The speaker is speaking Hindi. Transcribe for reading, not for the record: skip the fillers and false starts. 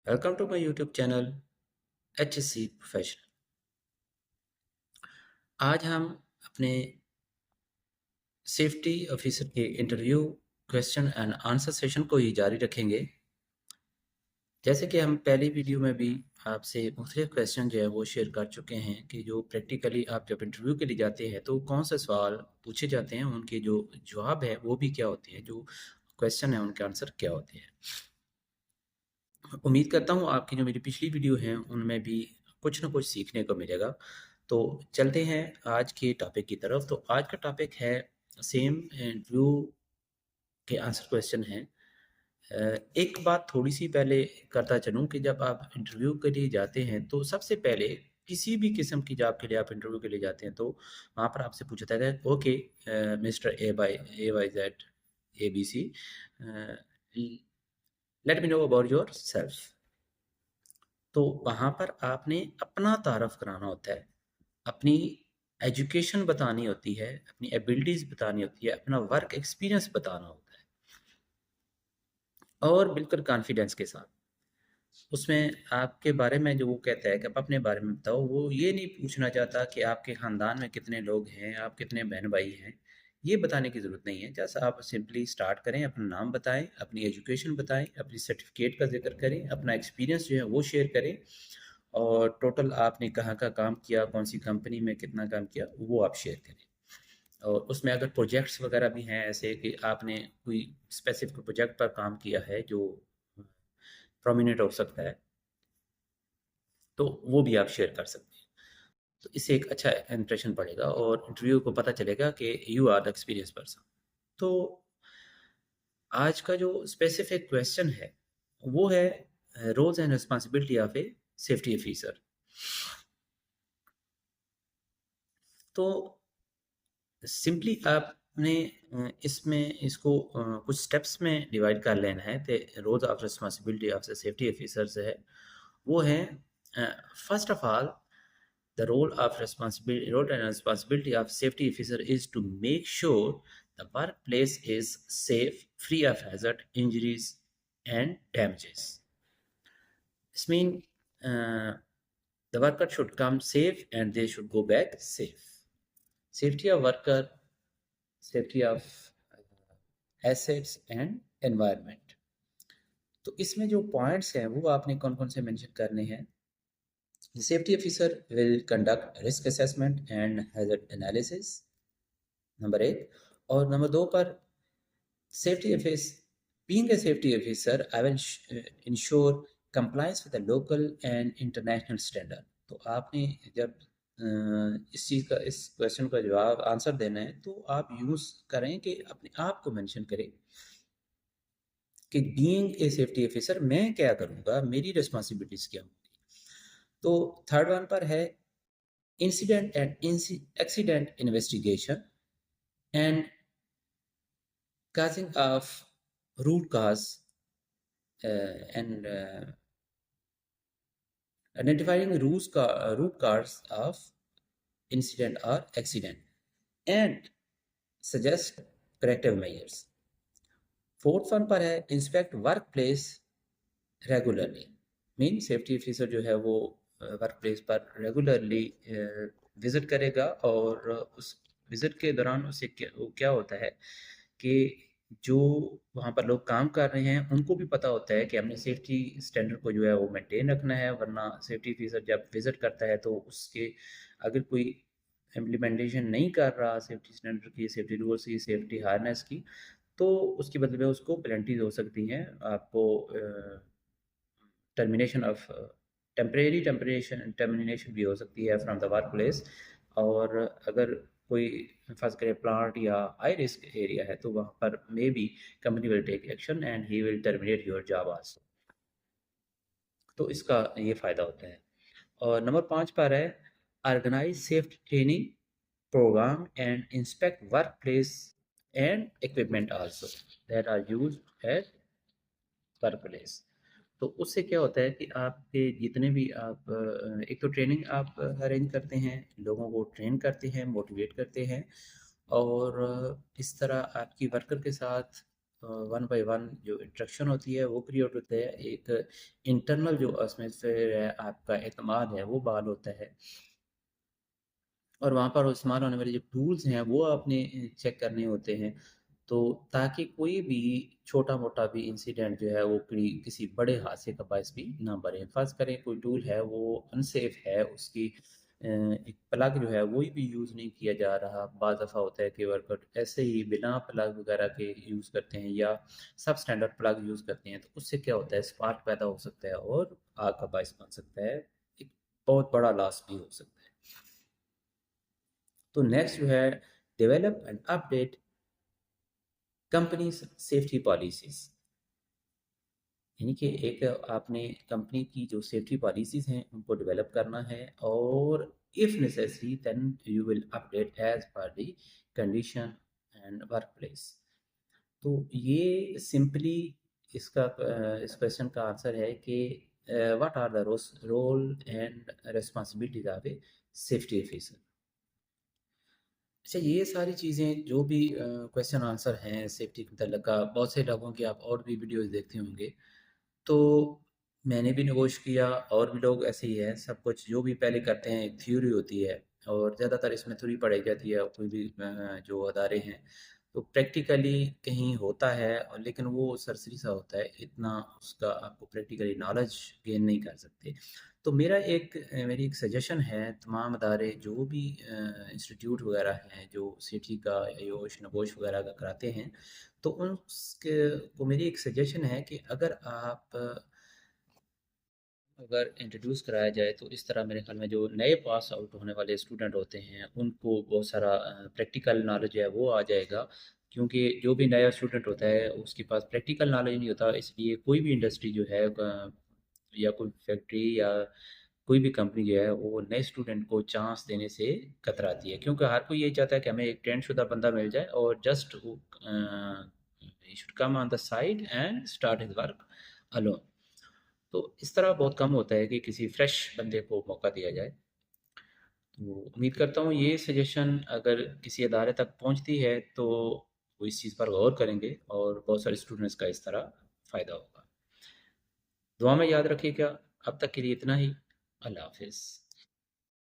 Welcome to my YouTube channel HSC professional. आज हम अपने सेफ्टी ऑफिसर के interview question and answer session को ही जारी रखेंगे। जैसे कि हम पहली वीडियो में भी आपसे मुख्तलिफ क्वेश्चन जो है वो शेयर कर चुके हैं कि जो प्रैक्टिकली आप जब इंटरव्यू के लिए जाते हैं तो कौन से सवाल पूछे जाते हैं, उनके जो जवाब है वो भी क्या होते हैं, जो क्वेश्चन है उनके आंसर क्या होते हैं। उम्मीद करता हूँ आपकी जो मेरी पिछली वीडियो हैं उनमें भी कुछ ना कुछ सीखने को मिलेगा। तो चलते हैं आज के टॉपिक की तरफ। तो आज का टॉपिक है सेम इंटरव्यू के आंसर क्वेश्चन हैं। एक बात थोड़ी सी पहले करता चलूँ कि जब आप इंटरव्यू के लिए जाते हैं तो सबसे पहले किसी भी किस्म की जॉब के लिए आप इंटरव्यू के लिए जाते हैं तो वहाँ पर आपसे पूछा जाता है, okay mister A Y Z A B C, let me know about yourself. तो वहाँ पर आपने अपना तारफ़ कराना होता है, अपनी एजुकेशन बतानी होती है, अपनी एबिलिटीज़ बतानी होती है, अपना वर्क एक्सपीरियंस बताना होता है और बिल्कुल कॉन्फिडेंस के साथ। उसमें आपके बारे में जो वो कहता है कि आप अपने बारे में बताओ, वो ये नहीं पूछना चाहता कि आपके ख़ानदान में कितने लोग हैं, आप कितने बहन-भाई हैं, ये बताने की ज़रूरत नहीं है। जस्ट आप सिंपली स्टार्ट करें, अपना नाम बताएँ, अपनी एजुकेशन बताएँ, अपनी सर्टिफ़िकेट का ज़िक्र करें, अपना एक्सपीरियंस जो है वो शेयर करें और टोटल आपने कहाँ का काम किया, कौन-सी कंपनी में कितना काम किया, वो आप शेयर करें। और उसमें अगर प्रोजेक्ट्स वगैरह भी हैं ऐसे कि आपने कोई स्पेसिफ़िक प्रोजेक्ट पर काम किया है जो प्रोमिनेंट हो सकता है, तो वो भी आप शेयर कर सकते हैं। तो इससे एक अच्छा इंप्रेशन पड़ेगा और इंटरव्यू को पता चलेगा कि you are the experience person. तो आज का जो स्पेसिफ़िक क्वेश्चन है, वो है roles and responsibility of a safety officer. तो सिंपली आपने इसमें इसको कुछ स्टेप्स में डिवाइड कर लेना है। तो roles of responsibility of the safety officers है, वो है first of all the role and responsibility of safety officer is to make sure the workplace is safe, free of hazard, injuries and damages. This means the worker should come safe and they should go back safe. Safety of worker, safety of assets and environment. तो इसमें जो पॉइंट्स हैं वो आपने कौन कौन से मेंशन करने हैं। The safety officer will conduct risk assessment and hazard analysis, number एक। और नंबर दो पर safety officer, being a safety officer, I will ensure compliance with the local and international standard। तो आपने जब इस चीज़ का, इस क्वेश्चन का जवाब आंसर देना है तो आप यूज़ करें कि अपने आप को मेंशन करें कि बीइंग ए सेफ्टी ऑफिसर मैं क्या करूँगा, मेरी रिस्पॉन्सिबिलिटीज़ क्या होंगी। तो थर्ड वन पर है incident and accident investigation and causing of root cause and identifying root cause of incident or accident and suggest corrective measures। Fourth one पर है inspect work place regularly. Mean safety officer जो है वो वर्क प्लेस पर रेगुलरली विज़िट करेगा और उस विज़िट के दौरान उसे क्या होता है कि जो वहाँ पर लोग काम कर रहे हैं उनको भी पता होता है कि हमने सेफ्टी स्टैंडर्ड को जो है वो मेंटेन रखना है, वरना सेफ्टी ऑफिसर जब विज़िट करता है तो उसके अगर कोई इम्प्लीमेंटेशन नहीं कर रहा सेफ्टी स्टैंडर्ड की, सेफ्टी रूल्स की, सेफ्टी हार्नेस की, तो उसके बदले में उसको पेनल्टीज हो सकती हैं। आपको टर्मिनेशन ऑफ टर्मिनेशन भी हो सकती है फ्रॉम द वर्क प्लेस। और अगर कोई फर्स्ट करे प्लांट या हाई रिस्क एरिया है तो वहाँ पर maybe company will take action and he will terminate your job also. तो इसका ये फ़ायदा होता है। और नंबर 5 पर है organise safety training program and inspect workplace and equipment also that are used at workplace। तो उससे क्या होता है कि आपके जितने भी आप एक तो ट्रेनिंग आप अरेंज करते हैं, लोगों को ट्रेन करते हैं, मोटिवेट करते हैं और इस तरह आपकी वर्कर के साथ वन बाय वन जो इंट्रैक्शन होती है वो क्रिएट होता है, एक इंटरनल जो उसमें से है आपका एतमाद है वो बहाल होता है, और वहाँ पर इस्तेमाल होने वाले जो टूल्स हैं वो आपने चेक करने होते हैं, तो ताकि कोई भी छोटा-मोटा भी इंसिडेंट जो है वो किसी बड़े हादसे का बायस भी ना बने। फ़र्ज़ करें कोई टूल है वो अनसेफ है, उसकी एक प्लग जो है वही भी यूज़ नहीं किया जा रहा। बाज़ दफ़ा होता है कि वर्कर ऐसे ही बिना प्लग वगैरह के यूज़ करते हैं या सब स्टैंडर्ड प्लग यूज़ करते हैं, तो उससे क्या होता है स्पार्क पैदा हो सकता है और आग का बायस बन सकता है। एक बहुत बड़ा लॉस भी हो सकता है। तो नेक्स्ट जो है develop and update companies safety policies. यानी कि एक आपने कंपनी की जो सेफ्टी पॉलिसीज़ हैं उनको डेवलप करना है, और if necessary then you will update as per the condition and workplace. तो ये सिंपली इसका इस क्वेश्चन का आंसर है कि what are the role and responsibilities of a safety officer. अच्छा, ये सारी चीज़ें जो भी क्वेश्चन आंसर हैं सेफ्टी के मतलब का, बहुत से लोगों की आप और भी वीडियोस देखते होंगे, तो मैंने भी निगोश किया और भी लोग ऐसे ही हैं। सब कुछ जो भी पहले करते हैं एक थ्योरी होती है, और ज़्यादातर इसमें थ्योरी पढ़ाई जाती है, कोई भी जो अदारे हैं, तो प्रैक्टिकली कहीं होता है और लेकिन वो सरसरी सा होता है, इतना उसका आपको प्रैक्टिकली नॉलेज गेन नहीं कर सकते। तो मेरी एक सजेशन है तमाम अदारे जो भी इंस्टीट्यूट वगैरह हैं जो सिटी का योश नगोश वगैरह का कराते हैं, तो उसके को मेरी एक सजेशन है कि अगर इंट्रोड्यूस कराया जाए तो इस तरह मेरे ख्याल में जो नए पास आउट होने वाले स्टूडेंट होते हैं उनको बहुत सारा प्रैक्टिकल नॉलेज है वो आ जाएगा, क्योंकि जो भी नया स्टूडेंट होता है उसके पास प्रैक्टिकल नॉलेज नहीं होता, इसलिए कोई भी इंडस्ट्री जो है या कोई फैक्ट्री या कोई भी कंपनी जो है वो नए स्टूडेंट को चांस देने से कतराती है, क्योंकि हर कोई यही चाहता है कि हमें एक ट्रेंड शुदा बंदा मिल जाए और just he should come on the side and start his work alone. तो इस तरह बहुत कम होता है कि किसी फ्रेश बंदे को मौका दिया जाए। तो उम्मीद करता हूँ ये सजेशन अगर किसी अदारे तक पहुँचती है तो वो इस चीज़ पर गौर करेंगे और बहुत सारे स्टूडेंट्स का इस तरह फ़ायदा होगा। दुआ में याद रखिएगा। अब तक के लिए इतना ही। अल्लाह हाफ़िज़।